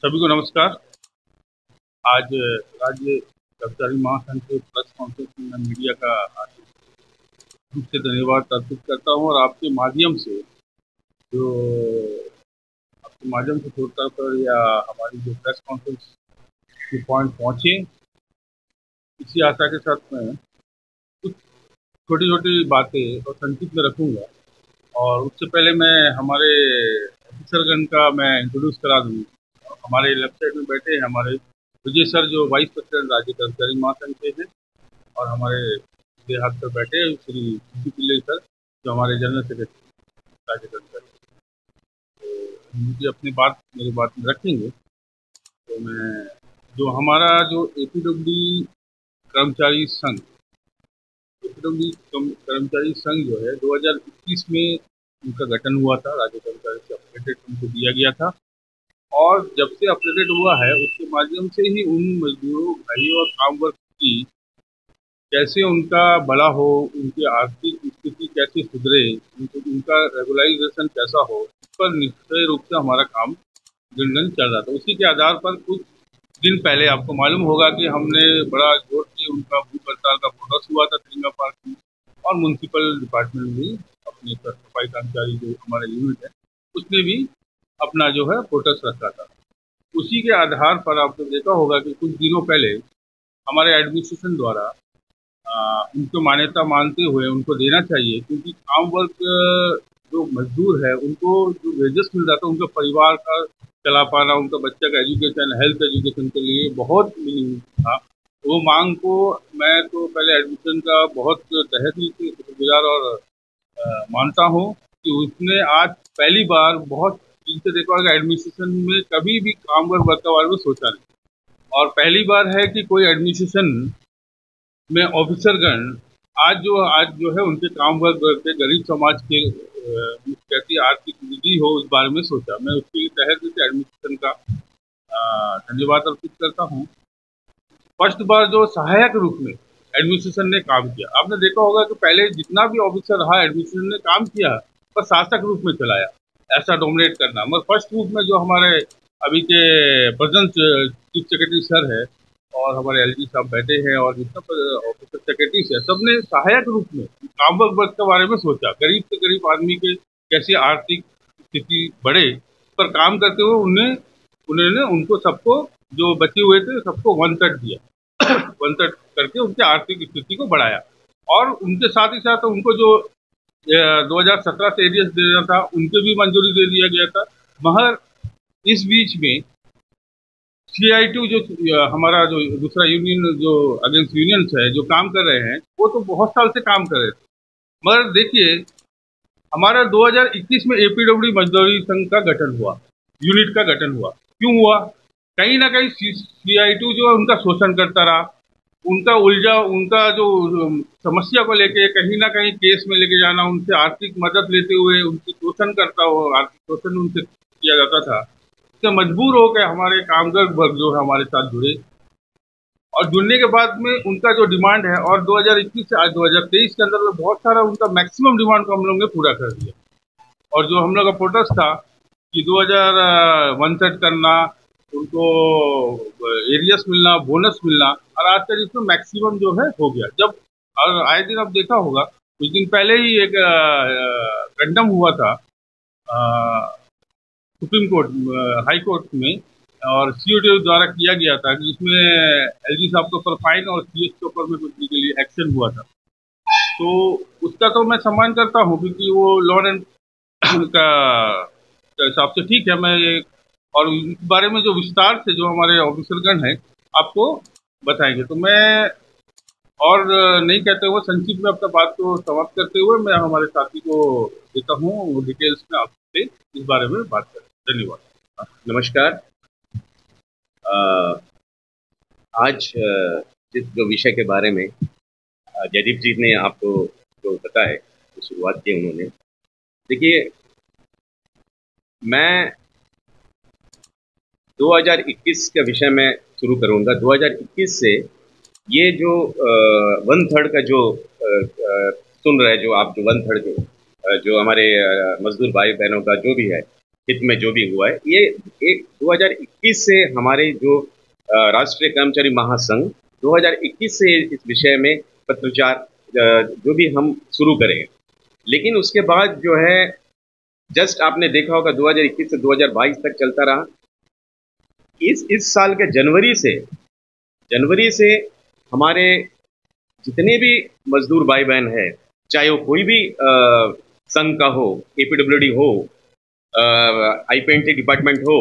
सभी को नमस्कार। आज राज्य कर्मचारी महासंघ के प्रेस कॉन्फ्रेंस में मैं मीडिया का रूप से धन्यवाद अर्पित करता हूं और आपके माध्यम से जो आपके माध्यम से छोड़कर पर या हमारी जो प्रेस कॉन्फ्रेंस के पॉइंट पहुंचे, इसी आशा के साथ मैं कुछ छोटी छोटी बातें और संक्षिप्त में रखूंगा। और उससे पहले मैं हमारे ऑफिसरगण का मैं इंट्रोड्यूस करा दूँ। हमारे लेफ्ट साइड में बैठे हैं हमारे विजय सर, जो वाइस प्रेसिडेंट राज्य कर्मचारी महासंघ के हैं, और हमारे सीधे हाथ पर बैठे श्री सी पिल्ले सर, जो हमारे जनरल सेक्रेटरी राज्य कर्मचारी। तो मुझे अपनी बात मेरी बात में रखेंगे। तो मैं जो हमारा जो एपीडब्ल्यू कर्मचारी संघ कर्मचारी संघ जो है 2021 में उनका गठन हुआ था। राज्य कर्मचारी से अपडेटेड उनको दिया गया था और जब से अपडेटेड हुआ है उसके माध्यम से ही उन मजदूरों भाइयों और काम वर्ग की कैसे उनका भला हो, उनकी आर्थिक स्थिति कैसे सुधरे, उनका रेगुलराइजेशन कैसा हो, इस पर निश्चय रूप से हमारा काम दिन चल रहा था। उसी के आधार पर कुछ दिन पहले आपको मालूम होगा कि हमने बड़ा जोर से उनका भूख हड़ताल का प्रोटेस्ट हुआ था तिरंगा पार्क में, और म्यूनसिपल डिपार्टमेंट में अपने सफाई कर्मचारी जो हमारे यूनिट है उसने भी अपना जो है प्रोटेस्ट रखा था। उसी के आधार पर आपने देखा होगा कि कुछ दिनों पहले हमारे एडमिनिस्ट्रेशन द्वारा उनको मान्यता मानते हुए उनको देना चाहिए, क्योंकि काम वर्ग जो मजदूर है उनको जो वेजेस मिल रहा था उनका परिवार का चला पाना, उनका बच्चा का एजुकेशन, हेल्थ एजुकेशन के लिए बहुत मिनिमम था। वो मांग को मैं तो पहले एडमिशन का बहुत तहे दिल से शुक्रगुजार और मानता हूँ कि उसने आज पहली बार बहुत इनसे देखा होगा एडमिनिस्ट्रेशन में कभी भी काम वर्ग के बारे में सोचा नहीं, और पहली बार है कि कोई एडमिनिस्ट्रेशन में ऑफिसरगण आज जो है उनके काम वर्ग के गरीब समाज के कैसी आर्थिक वृद्धि हो उस बारे में सोचा। मैं उसके लिए तहे दिल से एडमिनिस्ट्रेशन का धन्यवाद अर्पित करता हूँ। फर्स्ट बार जो सहायक रूप में एडमिनिस्ट्रेशन ने काम किया, आपने देखा होगा कि पहले जितना भी ऑफिसर रहा एडमिनिस्ट्रेशन ने काम किया पर शासक रूप में चलाया, ऐसा डोमिनेट करना। मगर फर्स्ट रूप में जो हमारे अभी के प्रेजेंट चीफ सेक्रेटरी सर है और हमारे एलजी साहब बैठे हैं और जितना ऑफिसर सेक्रेटरीज है, सबने सहायक रूप में काम वर्ग के बारे में सोचा, गरीब से गरीब आदमी के कैसे आर्थिक स्थिति बढ़े पर काम करते हुए उन्होंने उनको सबको जो बचे हुए थे सबको 1/3 दिया 1/3 करके उनकी आर्थिक स्थिति को बढ़ाया। और उनके साथ ही साथ उनको जो 2017 से एरियस देना था उनके भी मंजूरी दे दिया गया था। मगर इस बीच में CITU जो हमारा जो दूसरा यूनियन जो अगेंस्ट यूनियंस है जो काम कर रहे हैं, वो तो बहुत साल से काम कर रहे थे। मगर देखिए हमारा 2021 में एपीडब्ल्यू मजदूरी संघ का गठन हुआ, यूनिट का गठन हुआ। क्यों हुआ? कहीं ना कहीं CITU जो है उनका शोषण करता रहा, उनका जो समस्या को लेके कहीं ना कहीं केस में लेके जाना, उनसे आर्थिक मदद लेते हुए उनकी शोषण करता हो, आर्थिक शोषण उनसे किया जाता था। इससे मजबूर हो गए हमारे कामगार वर्ग जो है हमारे साथ जुड़े, और जुड़ने के बाद में उनका जो डिमांड है, और 2021 से आज 2023 के अंदर में बहुत सारा उनका मैक्सिमम डिमांड को हम लोग ने पूरा कर दिया। और जो हम लोग का प्रोटेस्ट था कि 2001 करना, उनको एरियस मिलना, बोनस मिलना, और आज तक इसमें मैक्सिमम जो है हो गया। जब और आए दिन आप देखा होगा कुछ दिन पहले ही एक कंडम हुआ था सुप्रीम कोर्ट हाई कोर्ट में, और CITU द्वारा किया गया था कि इसमें LG साहब के ऊपर फाइन और CS के ऊपर में कुछ के लिए एक्शन हुआ था। तो उसका तो मैं सम्मान करता हूँ क्योंकि वो लॉ एंड का हिसाब से ठीक है। मैं ये और इस बारे में जो विस्तार से जो हमारे ऑफिसरगण हैं आपको बताएंगे, तो मैं और नहीं कहते हुए संक्षिप्त में अपना बात को समाप्त करते हुए मैं हमारे साथी को देता हूँ डिटेल्स में आपसे इस बारे में बात करें। धन्यवाद। नमस्कार। आज जिस जो विषय के बारे में जयदीप जी ने आपको जो बताया तो शुरुआत की उन्होंने, देखिए मैं 2021 के विषय में शुरू करूंगा। 2021 से ये जो 1/3 का जो सुन रहे जो आप जो 1/3 जो हमारे मजदूर भाई बहनों का जो भी है, हित में जो भी हुआ है, ये एक 2021 से हमारे जो राष्ट्रीय कर्मचारी महासंघ 2021 से इस विषय में पत्रचार जो भी हम शुरू करेंगे। लेकिन उसके बाद जो है जस्ट आपने देखा होगा 2021 से 2022 तक चलता रहा। इस साल के जनवरी से हमारे जितने भी मजदूर भाई बहन है, चाहे वो कोई भी संघ का हो, एपीडब्ल्यूडी हो, आईपीएनटी डिपार्टमेंट हो,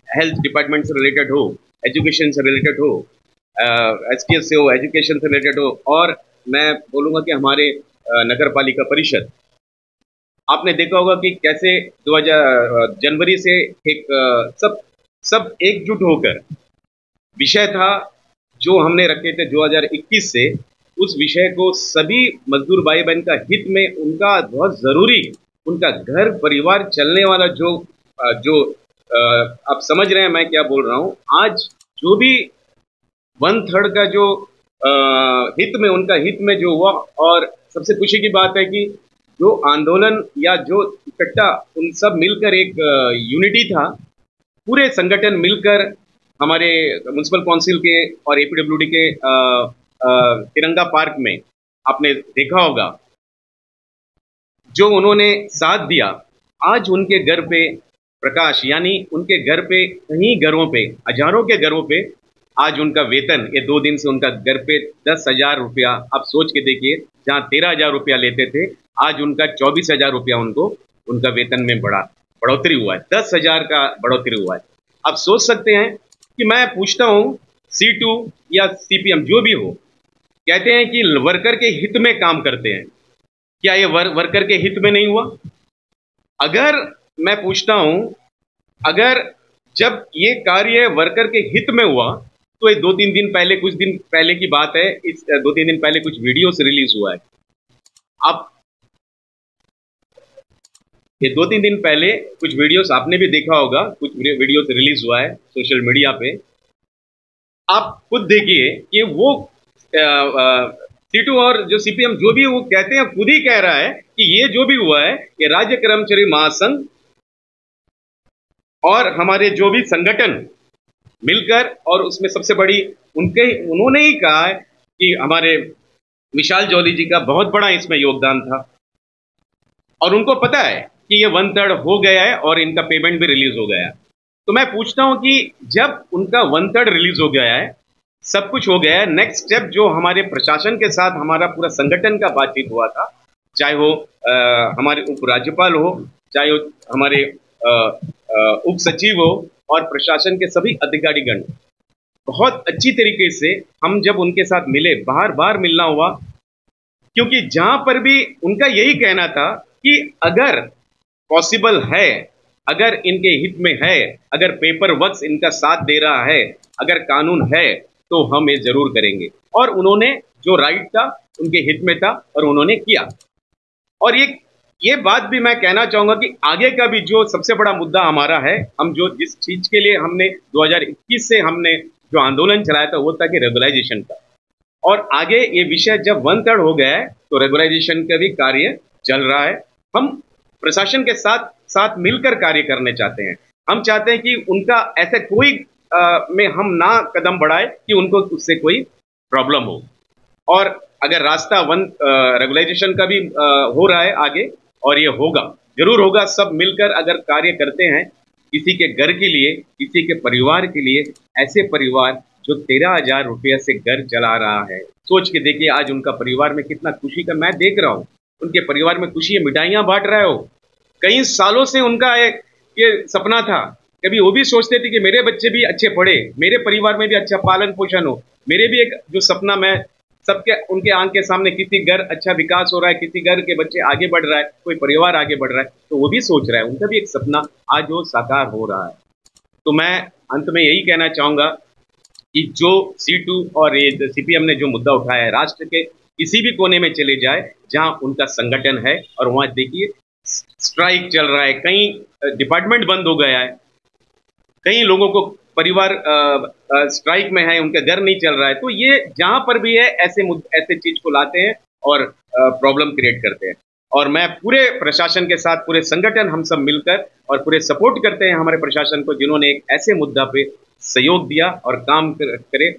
हेल्थ डिपार्टमेंट से रिलेटेड हो, एजुकेशन से रिलेटेड हो, एसटीएस से हो, एजुकेशन से रिलेटेड हो, और मैं बोलूँगा कि हमारे नगर पालिका परिषद, आपने देखा होगा कि कैसे 2000 जनवरी से एक सब एकजुट होकर विषय था जो हमने रखे थे 2021 से, उस विषय को सभी मजदूर भाई बहन का हित में, उनका बहुत जरूरी, उनका घर परिवार चलने वाला जो आप समझ रहे हैं मैं क्या बोल रहा हूं। आज जो भी 1/3 का जो हित में, उनका हित में जो हुआ, और सबसे खुशी की बात है कि जो आंदोलन या जो इकट्ठा उन सब मिलकर एक यूनिटी था, पूरे संगठन मिलकर हमारे म्युनिसिपल काउंसिल के और एपीडब्ल्यूडी के तिरंगा पार्क में आपने देखा होगा जो उन्होंने साथ दिया। आज उनके घर पे प्रकाश, यानी उनके घर पे, कहीं घरों पे, हजारों के घरों पे आज उनका वेतन, ये 2 दिन से उनका घर पे 10,000 रुपया, आप सोच के देखिए, जहां 13,000 रुपया लेते थे आज उनका 24,000 रुपया उनको उनका वेतन में बढ़ोतरी हुआ है, 10,000 का बढ़ोतरी हुआ है। आप सोच सकते हैं कि मैं पूछता हूं, C2 या CPM जो भी हो, कहते हैं कि वर्कर के हित में काम करते हैं, क्या ये वर्कर के हित में नहीं हुआ? अगर मैं पूछता हूं, अगर जब ये कार्य वर्कर के हित में हुआ तो ये 2-3 दिन पहले, कुछ दिन पहले की बात है, इस 2-3 दिन पहले कुछ वीडियोस रिलीज हुआ है। आप ये 2-3 दिन पहले कुछ वीडियोस आपने भी देखा होगा, कुछ वीडियोस रिलीज हुआ है सोशल मीडिया पे। आप खुद देखिए कि वो C2 और जो CPM जो भी वो कहते हैं, खुद ही कह रहा है कि ये जो भी हुआ है ये राज्य कर्मचारी महासंघ और हमारे जो भी संगठन मिलकर, और उसमें सबसे बड़ी उन्होंने ही कहा है कि हमारे विशाल जौली जी का बहुत बड़ा इसमें योगदान था, और उनको पता है कि ये 1/3 हो गया है और इनका पेमेंट भी रिलीज हो गया है। तो मैं पूछता हूं कि जब उनका 1/3 रिलीज हो गया है, सब कुछ हो गया है, नेक्स्ट स्टेप जो हमारे प्रशासन के साथ हमारा पूरा संगठन का बातचीत हुआ था, चाहे वो हमारे उपराज्यपाल हो, चाहे वो हमारे उप सचिव हो, और प्रशासन के सभी अधिकारीगण, बहुत अच्छी तरीके से हम जब उनके साथ मिले, बार बार मिलना हुआ, क्योंकि जहां पर भी उनका यही कहना था कि अगर पॉसिबल है, अगर इनके हित में है, अगर पेपर वर्क इनका साथ दे रहा है, अगर कानून है, तो हम ये जरूर करेंगे। और उन्होंने जो राइट था उनके हित में था और उन्होंने किया। और ये बात भी मैं कहना चाहूंगा कि आगे का भी जो सबसे बड़ा मुद्दा हमारा है, हम जो जिस चीज के लिए हमने 2021 से हमने जो आंदोलन चलाया था, वो था कि रेगुलाइजेशन का। और आगे ये विषय जब 1/3 हो गया है तो रेगुलाइजेशन का भी कार्य चल रहा है। हम प्रशासन के साथ मिलकर कार्य करने चाहते हैं। हम चाहते हैं कि उनका ऐसे कोई में हम ना कदम बढ़ाए कि उनको उससे कोई प्रॉब्लम हो। और अगर रास्ता रेगुलाइजेशन का भी हो रहा है आगे, और ये होगा, जरूर होगा, सब मिलकर अगर कार्य करते हैं किसी के घर के लिए, किसी के परिवार के लिए, ऐसे परिवार जो 13,000 रुपये से घर चला रहा है, सोच के देखिए आज उनका परिवार में कितना खुशी का मैं देख रहा हूँ, उनके परिवार में खुशी है, मिठाइयां बांट रहे हो। कई सालों से उनका एक ये सपना था, कभी वो भी सोचते थे कि मेरे बच्चे भी अच्छे पढ़े, मेरे परिवार में भी अच्छा पालन पोषण हो, मेरे भी एक जो सपना, मैं सबके उनके आंख के सामने, किसी घर अच्छा विकास हो रहा है, किसी घर के बच्चे आगे बढ़ रहा है, कोई परिवार आगे बढ़ रहा है, तो वो भी सोच रहा है, उनका भी एक सपना आज वो साकार हो रहा है। तो मैं अंत में यही कहना चाहूंगा कि जो C2 और ये CPM ने जो मुद्दा उठाया है, राष्ट्र के किसी भी कोने में चले जाए जहां उनका संगठन है, और वहां देखिए स्ट्राइक चल रहा है, कहीं डिपार्टमेंट बंद हो गया है, कई लोगों को परिवार स्ट्राइक में है, उनका घर नहीं चल रहा है। तो ये जहां पर भी है ऐसे चीज को लाते हैं और प्रॉब्लम क्रिएट करते हैं। और मैं पूरे प्रशासन के साथ, पूरे संगठन हम सब मिलकर और पूरे सपोर्ट करते हैं हमारे प्रशासन को, जिन्होंने एक ऐसे मुद्दा पे सहयोग दिया और काम करे।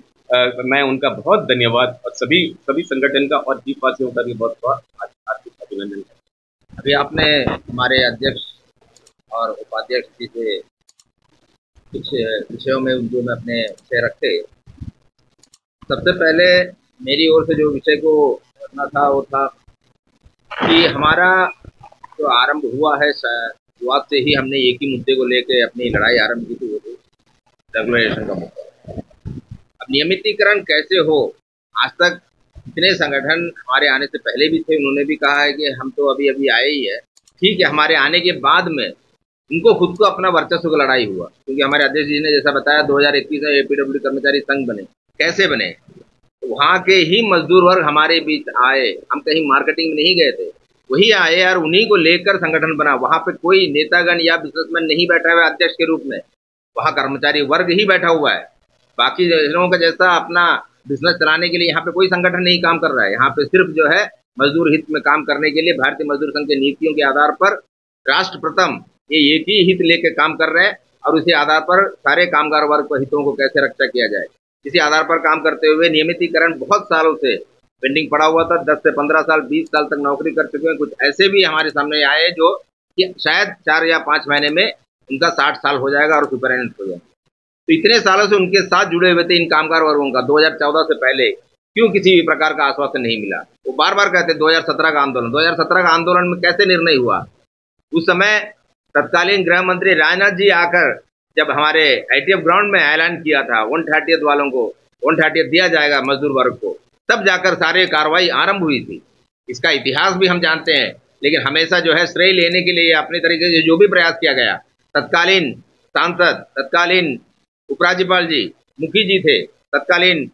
मैं उनका बहुत धन्यवाद और सभी संगठन का और द्वीपवासियों का भी बहुत बहुत हार्दिक अभिनंदन करता हूं। अभी आपने हमारे अध्यक्ष और उपाध्यक्ष जी से कुछ विषयों में जो मैं अपने विषय रखे। सबसे पहले मेरी ओर से जो विषय को करना था वो था कि हमारा जो आरंभ हुआ है, शुरुआत से ही हमने एक ही मुद्दे को लेकर अपनी लड़ाई आरंभ की थी, वो रेगुलेशन का मुद्दा। अब नियमितीकरण कैसे हो, आज तक इतने संगठन हमारे आने से पहले भी थे, उन्होंने भी कहा है कि हम तो अभी अभी आए ही है। ठीक है, हमारे आने के बाद में उनको खुद को अपना वर्चस्व का लड़ाई हुआ, क्योंकि हमारे अध्यक्ष जी ने जैसा बताया 2021 में एपीडब्ल्यू कर्मचारी संघ बने। कैसे बने? तो वहाँ के ही मजदूर वर्ग हमारे बीच आए, हम कहीं मार्केटिंग में नहीं गए थे, वही आए और उन्हीं को लेकर संगठन बना। वहाँ पे कोई नेतागण या बिजनेसमैन नहीं बैठा हुआ अध्यक्ष के रूप में, वहाँ कर्मचारी वर्ग ही बैठा हुआ है। बाकी लोगों का जैसा अपना बिजनेस चलाने के लिए यहाँ पे कोई संगठन नहीं काम कर रहा है। यहाँ पे सिर्फ जो है मजदूर हित में काम करने के लिए भारतीय मजदूर संघ के नीतियों के आधार पर राष्ट्र प्रथम ये एक ही हित लेकर काम कर रहे हैं, और उसी आधार पर सारे कामगार वर्ग को हितों को कैसे रक्षा किया जाए, इसी आधार पर काम करते हुए नियमितीकरण बहुत सालों से पेंडिंग पड़ा हुआ था। 10 से 15 साल 20 साल तक नौकरी कर चुके हैं। कुछ ऐसे भी हमारे सामने आए जो कि शायद 4 या 5 महीने में उनका 60 साल हो जाएगा और सुपरिटेंडेंट हो जाएगा। तो इतने सालों से उनके साथ जुड़े हुए थे इन कामगार वर्गों का। 2014 से पहले क्यों किसी भी प्रकार का आश्वासन नहीं मिला? वो बार बार कहते 2017 का आंदोलन, 2017 का आंदोलन में कैसे निर्णय हुआ? उस समय तत्कालीन गृह मंत्री राजनाथ जी आकर जब हमारे ITF ग्राउंड में ऐलान किया था 130th वालों को 130th दिया जाएगा मजदूर वर्ग को, तब जाकर सारे कार्रवाई आरंभ हुई थी। इसका इतिहास भी हम जानते हैं, लेकिन हमेशा जो है श्रेय लेने के लिए अपने तरीके से जो भी प्रयास किया गया, तत्कालीन सांसद, तत्कालीन उपराज्यपाल जी, मुखी जी थे, तत्कालीन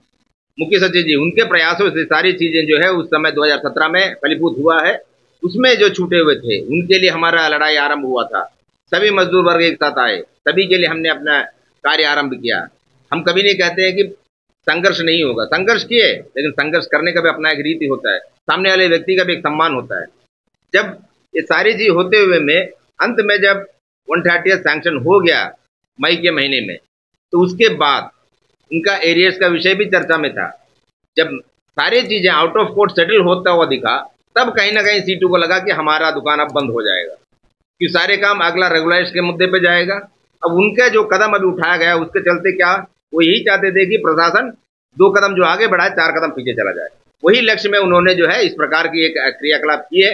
मुख्य सचिव जी, उनके प्रयासों से सारी चीजें जो है उस समय 2017 में फलीभूत हुआ है। उसमें जो छूटे हुए थे उनके लिए हमारा लड़ाई आरंभ हुआ था। सभी मजदूर वर्ग एक साथ आए, सभी के लिए हमने अपना कार्य आरंभ किया। हम कभी नहीं कहते हैं कि संघर्ष नहीं होगा, संघर्ष किए, लेकिन संघर्ष करने का भी अपना एक रीति होता है, सामने वाले व्यक्ति का भी एक सम्मान होता है। जब ये सारी चीज होते हुए में अंत में जब 130th सैंक्शन हो गया मई के महीने में, तो उसके बाद उनका एरियर्स का विषय भी चर्चा में था। जब सारी चीजें आउट ऑफ कोर्ट सेटल होता हुआ दिखा, तब कहीं ना कहीं सीटू को लगा कि हमारा दुकान अब बंद हो जाएगा, कि सारे काम अगला रेगुलाइजेशन के मुद्दे पे जाएगा। अब उनका जो कदम अभी उठाया गया उसके चलते क्या वो यही चाहते थे कि प्रशासन 2 कदम जो आगे बढ़ाए 4 कदम पीछे चला जाए। वही लक्ष्य में उन्होंने जो है इस प्रकार की एक क्रियाकलाप की है,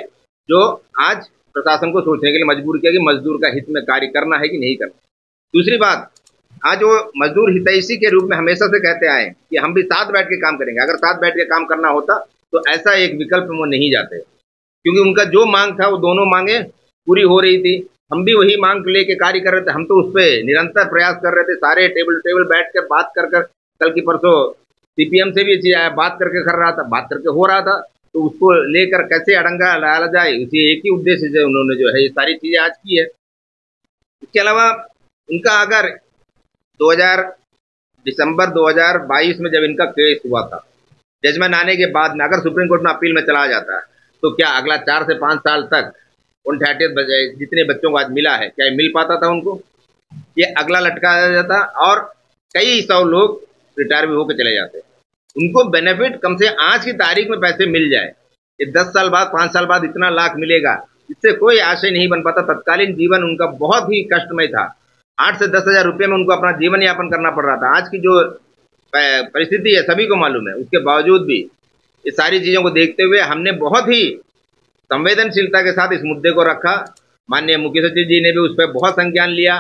जो आज प्रशासन को सोचने के लिए मजबूर किया कि मजदूर का हित में कार्य करना है कि नहीं करना। दूसरी बात, आज वो मजदूर हितैषी के रूप में हमेशा से कहते आए कि हम भी साथ बैठ के काम करेंगे। अगर साथ बैठ के काम करना होता तो ऐसा एक विकल्प में वो नहीं जाते, क्योंकि उनका जो मांग था वो दोनों मांगे पूरी हो रही थी। हम भी वही मांग लेके कार्य कर रहे थे। हम तो उस पर निरंतर प्रयास कर रहे थे, सारे टेबल बैठ कर बात कर कल की परसों CPM से भी बात करके कर रहा था, बात करके हो रहा था। तो उसको लेकर कैसे अड़ंगा डाला जाए, उसी एक ही उद्देश्य से उन्होंने जो है ये सारी चीजें आज की है। इसके अलावा उनका अगर दिसंबर 2022 में जब इनका केस हुआ था, जजमेंट आने के बाद में अगर सुप्रीम कोर्ट में अपील में चला जाता तो क्या अगला 4 से 5 साल तक 130th जितने बच्चों को आज मिला है क्या मिल पाता था उनको? ये अगला लटका जाता और कई 100 लोग रिटायर भी होकर चले जाते। उनको बेनिफिट कम से आज की तारीख में पैसे मिल जाए, ये 10 साल बाद 5 साल बाद इतना लाख मिलेगा, इससे कोई आशय नहीं बन पाता। तत्कालीन जीवन उनका बहुत ही कष्टमय था। 8 से 10 हजार रुपये में उनको अपना जीवन यापन करना पड़ रहा था। आज की जो परिस्थिति है सभी को मालूम है। उसके बावजूद भी ये सारी चीजों को देखते हुए हमने बहुत ही संवेदनशीलता के साथ इस मुद्दे को रखा। माननीय मुख्य सचिव जी ने भी उस पर बहुत संज्ञान लिया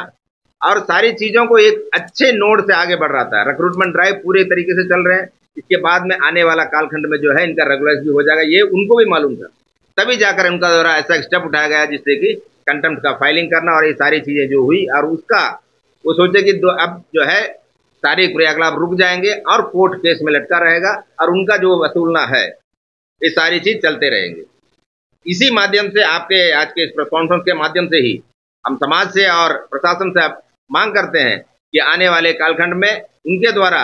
और सारी चीजों को एक अच्छे नोट से आगे बढ़ रहा था। रिक्रूटमेंट ड्राइव पूरे तरीके से चल रहे हैं। इसके बाद में आने वाला कालखंड में जो है इनका रेगुलराइज भी हो जाएगा, ये उनको भी मालूम था। तभी जाकर उनका द्वारा ऐसा स्टेप उठाया गया जिससे कि कंटेम्प्ट का फाइलिंग करना और ये सारी चीजें जो हुई, और उसका वो सोचे कि अब जो है सारे क्रियाकलाप रुक जाएंगे और कोर्ट केस में लटका रहेगा और उनका जो वसूलना है ये सारी चीज चलते रहेंगे। इसी माध्यम से आपके आज के इस प्रेस कॉन्फ्रेंस के माध्यम से ही हम समाज से और प्रशासन से मांग करते हैं कि आने वाले कालखंड में उनके द्वारा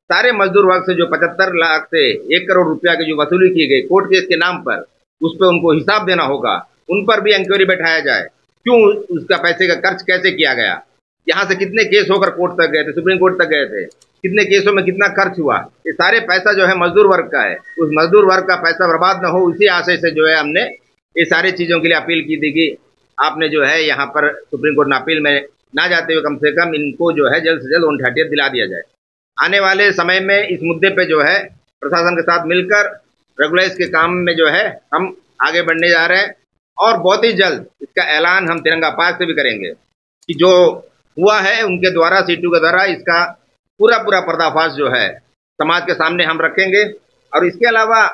सारे मजदूर वर्ग से जो 75 लाख से 1 करोड़ रुपया की जो वसूली की गई कोर्ट केस के नाम पर, उस पर उनको हिसाब देना होगा उन पर भी इंक्वायरी बैठाया जाए, क्यों उसका पैसे का खर्च कैसे किया गया, यहाँ से कितने केस होकर कोर्ट तक गए थे, सुप्रीम कोर्ट तक गए थे, कितने केसों में कितना खर्च हुआ, ये सारे पैसा जो है मजदूर वर्ग का है। उस मजदूर वर्ग का पैसा बर्बाद न हो, इसी आशय से जो है हमने ये सारी चीज़ों के लिए अपील की थी कि आपने जो है यहाँ पर सुप्रीम कोर्ट में अपील में ना जाते हुए कम से कम इनको जो है जल्द से जल्द 59 दिला दिया जाए। आने वाले समय में इस मुद्दे पे जो है प्रशासन के साथ मिलकर रेगुलाइज के काम में जो है हम आगे बढ़ने जा रहे हैं, और बहुत ही जल्द इसका ऐलान हम तिरंगा पार्क से भी करेंगे कि जो हुआ है उनके द्वारा, सीटू के द्वारा, इसका पूरा पर्दाफाश जो है समाज के सामने हम रखेंगे। और इसके अलावा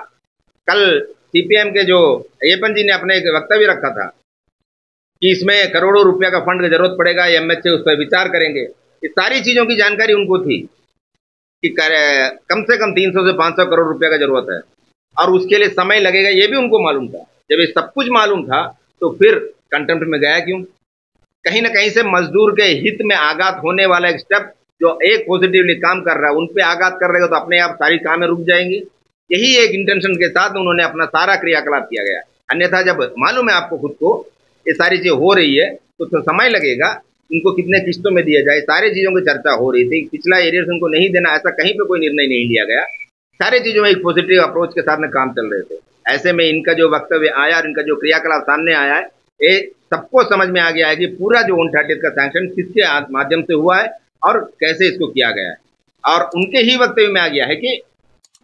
कल सीपीएम के जो अय्यप्पन जी ने अपने एक वक्तव्य रखा था कि इसमें करोड़ों रुपया का फंड की जरूरत पड़ेगा, एमएचए उस पर विचार करेंगे, इस सारी चीज़ों की जानकारी उनको थी कि कम से कम 300 से 500 करोड़ रुपया का जरूरत है और उसके लिए समय लगेगा, ये भी उनको मालूम था। जब ये सब कुछ मालूम था तो फिर कंटेम्प्ट में गया क्यों? कहीं ना कहीं से मजदूर के हित में आघात होने वाला एक स्टेप जो एक पॉजिटिवली काम कर रहा है उन पे आघात कर रहे हो तो अपने आप सारी कामें रुक जाएंगी। यही एक इंटेंशन के साथ उन्होंने अपना सारा क्रियाकलाप किया गया। अन्यथा जब मालूम है आपको खुद को ये सारी चीज़ हो रही है तो समय लगेगा, इनको कितने किस्तों में दिया जाए, सारी चीज़ों की चर्चा हो रही थी। पिछला एरियर उनको नहीं देना, ऐसा कहीं पे कोई निर्णय नहीं लिया गया। सारी चीज़ों में एक पॉजिटिव अप्रोच के साथ में काम चल रहे थे। ऐसे में इनका जो वक्तव्य आया और इनका जो क्रियाकलाप सामने आया है, ये सबको समझ में आ गया है कि पूरा जो 59 का सैंक्शन किसके माध्यम से हुआ है और कैसे इसको किया गया है। और उनके ही वक्तव्य में आ गया है कि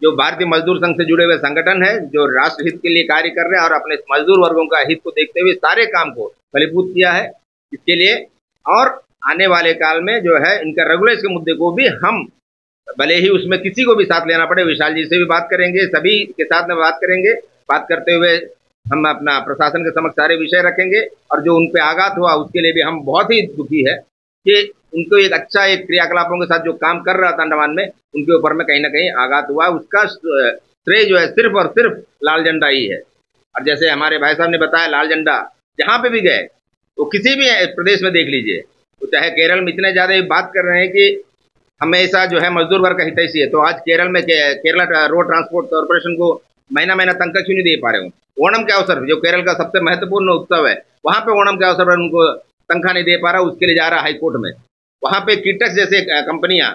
जो भारतीय मजदूर संघ से जुड़े हुए संगठन है जो राष्ट्रहित के लिए कार्य कर रहे हैं और अपने मजदूर वर्गों का हित को देखते हुए सारे काम को फलीभूत किया है इसके लिए। और आने वाले काल में जो है इनका रेगुलेशन के मुद्दे को भी हम, भले ही उसमें किसी को भी साथ लेना पड़े, विशाल जी से भी बात करेंगे, सभी के साथ में बात करेंगे। बात करते हुए हम अपना प्रशासन के समक्ष सारे विषय रखेंगे और जो उन पे आघात हुआ उसके लिए भी हम बहुत ही दुखी है कि उनको एक अच्छा एक क्रियाकलापों के साथ जो काम कर रहा था अंडमान में, उनके ऊपर में कहीं ना कहीं आघात हुआ। उसका श्रेय जो है सिर्फ और सिर्फ लाल झंडा ही है। और जैसे हमारे भाई साहब ने बताया, लाल झंडा जहाँ पे भी गए तो किसी भी प्रदेश में देख लीजिए, तो चाहे केरल में इतने ज़्यादा बात कर रहे हैं कि हमेशा जो है मजदूर वर्ग का हितैषी है, तो आज केरल में केरला रोड ट्रांसपोर्ट कॉर्पोरेशन को महीना तनख्वाह क्यों नहीं दे पा रहे हो? ओणम के अवसर पर, जो केरल का सबसे महत्वपूर्ण उत्सव है, वहाँ पे ओणम के अवसर पर उनको तनख्वाह नहीं दे पा रहा, उसके लिए जा रहा हाईकोर्ट में। वहाँ पे कीटक्स जैसे कंपनियां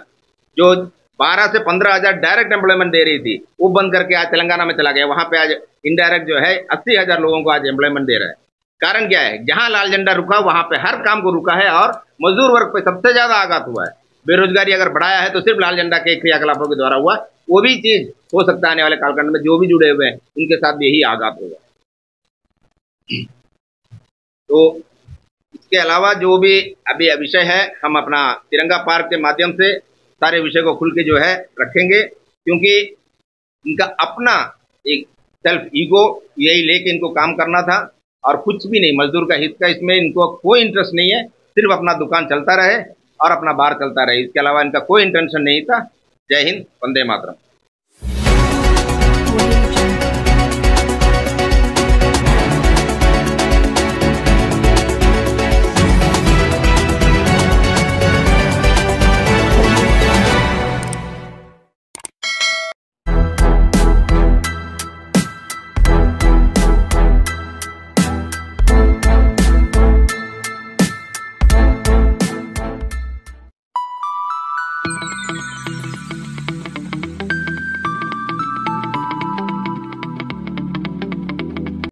जो 12 से 15 हज़ार डायरेक्ट एम्प्लॉयमेंट दे रही थी, वो बंद करके आज तेलंगाना में चला गया। वहाँ पे आज इनडायरेक्ट जो है 80,000 लोगों को आज एम्प्लॉयमेंट दे रहा है। कारण क्या है? जहाँ लाल झंडा रुका वहाँ पे हर काम को रुका है और मजदूर वर्ग पे सबसे ज्यादा आघात हुआ है। बेरोजगारी अगर बढ़ाया है तो सिर्फ लाल झंडा के क्रियाकलापों के द्वारा हुआ। वो भी चीज हो सकता है आने वाले कालखंड में जो भी जुड़े हुए हैं उनके साथ भी यही आघात होगा। तो इसके अलावा जो भी अभी विषय है, हम अपना तिरंगा पार्क के माध्यम से सारे विषय को खुल के जो है रखेंगे, क्योंकि इनका अपना एक सेल्फ ईगो यही लेके इनको काम करना था और कुछ भी नहीं, मजदूर का हित का इसमें इनको कोई इंटरेस्ट नहीं है। सिर्फ अपना दुकान चलता रहे और अपना बार चलता रहे, इसके अलावा इनका कोई इंटेंशन नहीं था। जय हिंद, वंदे मातरम।